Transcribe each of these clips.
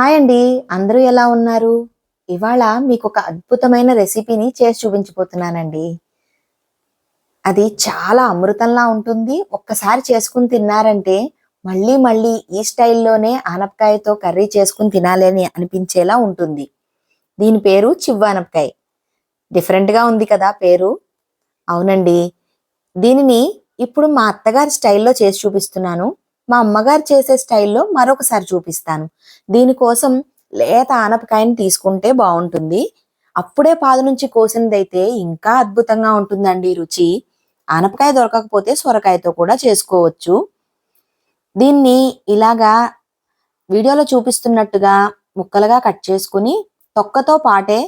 Hi అండి. అందరూ ఎలా ఉన్నారు? ఇవాళ మీకొక అద్భుతమైన రెసిపీని చేసి చూపించబోతున్నానండి. అది చాలా అమృతంలా ఉంటుంది. ఒక్కసారి చేసుకొని తిన్నారంటే మళ్ళీ మళ్ళీ ఈ స్టైల్‌లోనే ఆనపకాయతో కర్రీ చేసుకొని తినాలి అని అనిపించేలా ఉంటుంది. దీని పేరు చివ్వానపకాయ. డిఫరెంట్‌గా ఉంది కదా పేరు. అవునండి. దీనిని ఇప్పుడు మా అత్తగారి స్టైల్‌లో చేసి చూపిస్తున్నాను. మా అమ్మగారు చేసే స్టైల్‌లో మరొకసారి చూపిస్తాను. దీనికోసం లేత ఆనపకాయని తీసుకుంటే బావుంటుంది. అప్పుడే పాదు నుంచి కోసినదైతే ఇంకా అద్భుతంగా ఉంటుందండి రుచి. ఆనపకాయ దొరకకపోతే సొరకాయతో కూడా చేసుకోవచ్చు. దీన్ని ఇలాగా వీడియోలో చూపిస్తున్నట్టుగా ముక్కలుగా కట్ చేసుకొని తొక్కతో పాటే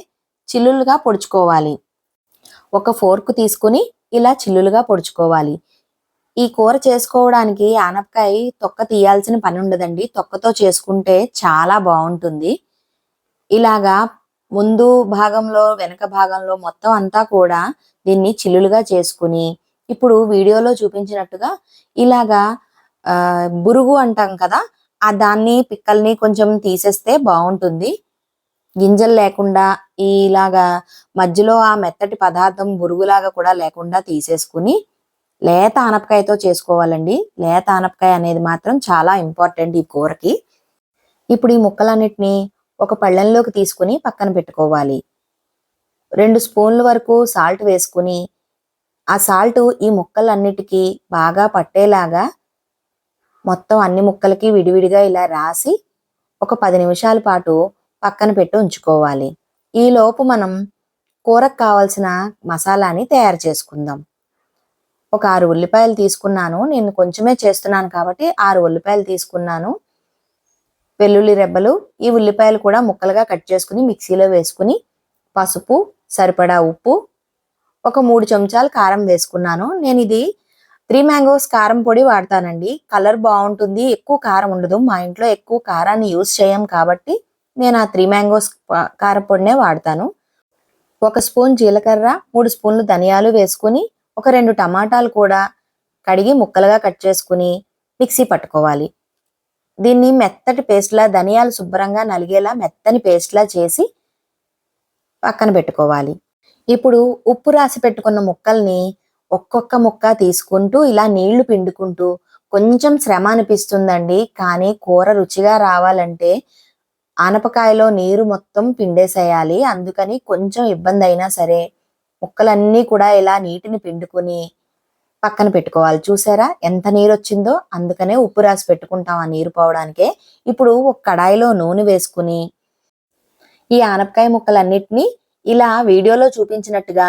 చిల్లులుగా పొడుచుకోవాలి. ఒక ఫోర్క్ తీసుకొని ఇలా చిల్లులుగా పొడుచుకోవాలి. ఈ కూర చేసుకోవడానికి ఆనపకాయ తొక్క తీయాల్సిన పని ఉండదండి. తొక్కతో చేసుకుంటే చాలా బావుంటుంది. ఇలాగా ముందు భాగంలో, వెనక భాగంలో మొత్తం అంతా కూడా దీన్ని చిల్లులుగా చేసుకుని, ఇప్పుడు వీడియోలో చూపించినట్టుగా ఇలాగా బురుగు అంటాం కదా! దాన్ని పిక్కల్ని కొంచెం తీసేస్తే బావుంటుంది. గింజలు లేకుండా ఇలాగా మధ్యలో ఆ మెత్తటి పదార్థం బురుగులాగా కూడా లేకుండా తీసేసుకుని లేత ఆనపకాయతో చేసుకోవాలండి. లేత ఆనపకాయ అనేది మాత్రం చాలా ఇంపార్టెంట్ ఈ కూరకి. ఇప్పుడు ఈ ముక్కలన్నిటిని ఒక పళ్ళెంలోకి తీసుకుని పక్కన పెట్టుకోవాలి. 2 స్పూన్ల వరకు సాల్ట్ వేసుకుని, ఆ సాల్ట్ ఈ ముక్కలన్నిటికీ బాగా పట్టేలాగా మొత్తం అన్ని ముక్కలకి విడివిడిగా ఇలా రాసి ఒక 10 నిమిషాల పాటు పక్కన పెట్టి ఉంచుకోవాలి. ఈలోపు మనం కూరకు కావాల్సిన మసాలాని తయారు చేసుకుందాం. ఒక 6 ఉల్లిపాయలు తీసుకున్నాను. నేను కొంచెమే చేస్తున్నాను కాబట్టి 6 ఉల్లిపాయలు తీసుకున్నాను. వెల్లుల్లి రెబ్బలు, ఈ ఉల్లిపాయలు కూడా ముక్కలుగా కట్ చేసుకుని మిక్సీలో వేసుకుని, పసుపు, సరిపడా ఉప్పు, ఒక 3 చెంచాలు కారం వేసుకున్నాను. నేను ఇది 3 మ్యాంగోస్ కారం పొడి వాడతానండి. కలర్ బావుంటుంది. ఎక్కువ కారం ఉండదు. మా ఇంట్లో ఎక్కువ కారాన్ని యూజ్ చేయం కాబట్టి నేను ఆ 3 మ్యాంగోస్ కారపొడినే వాడతాను. ఒక స్పూన్ జీలకర్ర, 3 స్పూన్లు ధనియాలు వేసుకుని, ఒక 2 టమాటాలు కూడా కడిగి ముక్కలుగా కట్ చేసుకుని మిక్సీ పట్టుకోవాలి. దీన్ని మెత్తటి పేస్ట్‌లా ధనియాలు శుభ్రంగా నలిగేలా మెత్తని పేస్ట్‌లా చేసి పక్కన పెట్టుకోవాలి. ఇప్పుడు ఉప్పు రాసి పెట్టుకున్న ముక్కల్ని ఒక్కొక్క ముక్క తీసుకుంటూ ఇలా నీళ్లు పిండుకుంటూ కొంచెం శ్రమ అనిపిస్తుందండి. కానీ కూర రుచిగా రావాలంటే ఆనపకాయలో నీరు మొత్తం పిండేసేయాలి. అందుకని కొంచెం ఇబ్బంది అయినా సరే ముక్కలన్నీ కూడా ఇలా నీటిని పిండుకొని పక్కన పెట్టుకోవాలి. చూసారా ఎంత నీరొచ్చిందో? అందుకనే ఉప్పు రాసి పెట్టుకుంటాం ఆ నీరు పోవడానికే. ఇప్పుడు ఒక కడాయిలో నూనె వేసుకుని ఈ ఆనపకాయ ముక్కలన్నిటినీ ఇలా వీడియోలో చూపించినట్టుగా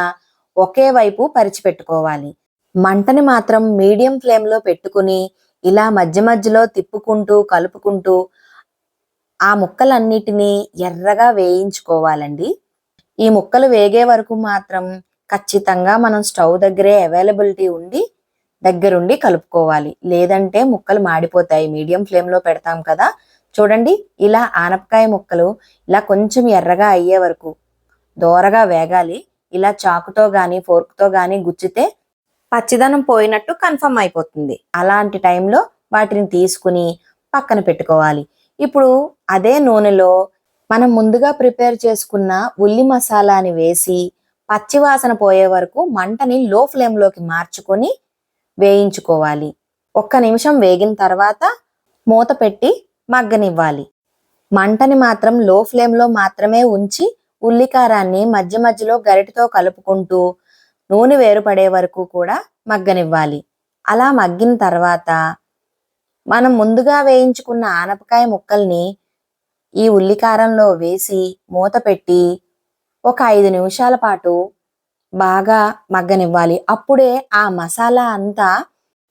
ఒకే వైపు పరిచి పెట్టుకోవాలి. మంటని మాత్రం మీడియం ఫ్లేమ్‌లో పెట్టుకుని ఇలా మధ్య మధ్యలో తిప్పుకుంటూ, కలుపుకుంటూ ఆ ముక్కలన్నిటినీ ఎర్రగా వేయించుకోవాలండి. ఈ ముక్కలు వేగే వరకు మాత్రం ఖచ్చితంగా మనం స్టవ్ దగ్గరే అవైలబిలిటీ ఉండి దగ్గరుండి కలుపుకోవాలి. లేదంటే ముక్కలు మాడిపోతాయి. మీడియం ఫ్లేమ్‌లో పెడతాం కదా! చూడండి ఇలా ఆనపకాయ ముక్కలు ఇలా కొంచెం ఎర్రగా అయ్యే వరకు దోరగా వేగాలి. ఇలా చాకుతో గాని, ఫోర్క్‌తో గాని గుచ్చితే పచ్చిదనం పోయినట్టు కన్ఫర్మ్ అయిపోతుంది. అలాంటి టైంలో వాటిని తీసుకుని పక్కన పెట్టుకోవాలి. ఇప్పుడు అదే నూనెలో మనం ముందుగా ప్రిపేర్ చేసుకున్న ఉల్లి మసాలాని వేసి పచ్చి వాసన పోయే వరకు మంటని లో ఫ్లేమ్‌లోకి మార్చుకొని వేయించుకోవాలి. ఒక్క నిమిషం వేగిన తర్వాత మూత పెట్టి మగ్గనివ్వాలి. మంటని మాత్రం లో ఫ్లేమ్‌లో మాత్రమే ఉంచి ఉల్లికారాన్ని మధ్య మధ్యలో గరిటెతో కలుపుకుంటూ నూనె వేరుపడే వరకు కూడా మగ్గనివ్వాలి. అలా మగ్గిన తర్వాత మనం ముందుగా వేయించుకున్న ఆనపకాయ ముక్కల్ని ఈ ఉల్లికారంలో వేసి మూత పెట్టి ఒక 5 నిమిషాల పాటు బాగా మగ్గనివ్వాలి. అప్పుడే ఆ మసాలా అంతా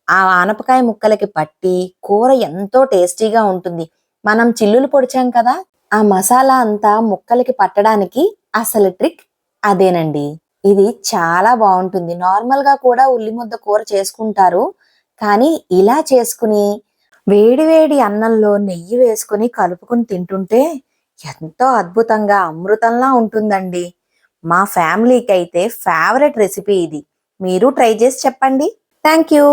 ఆ ఆనపకాయ ముక్కలకి పట్టి కూర ఎంతో టేస్టీగా ఉంటుంది. మనం చిల్లులు పొడిచాం కదా! ఆ మసాలా అంతా ముక్కలకి పట్టడానికి అసలు ట్రిక్ అదేనండి. ఇది చాలా బావుంటుంది. నార్మల్‌గా కూడా ఉల్లి ముద్ద కూర చేసుకుంటారు. కానీ ఇలా చేసుకుని వేడి వేడి అన్నంలో నెయ్యి వేసుకొని కలుపుకొని తింటుంటే ఎంతో అద్భుతంగా అమృతంలా ఉంటుందండి. మా ఫ్యామిలీకైతే ఫేవరెట్ రెసిపీ ఇది. మీరు ట్రై చేసి చెప్పండి. Thank you.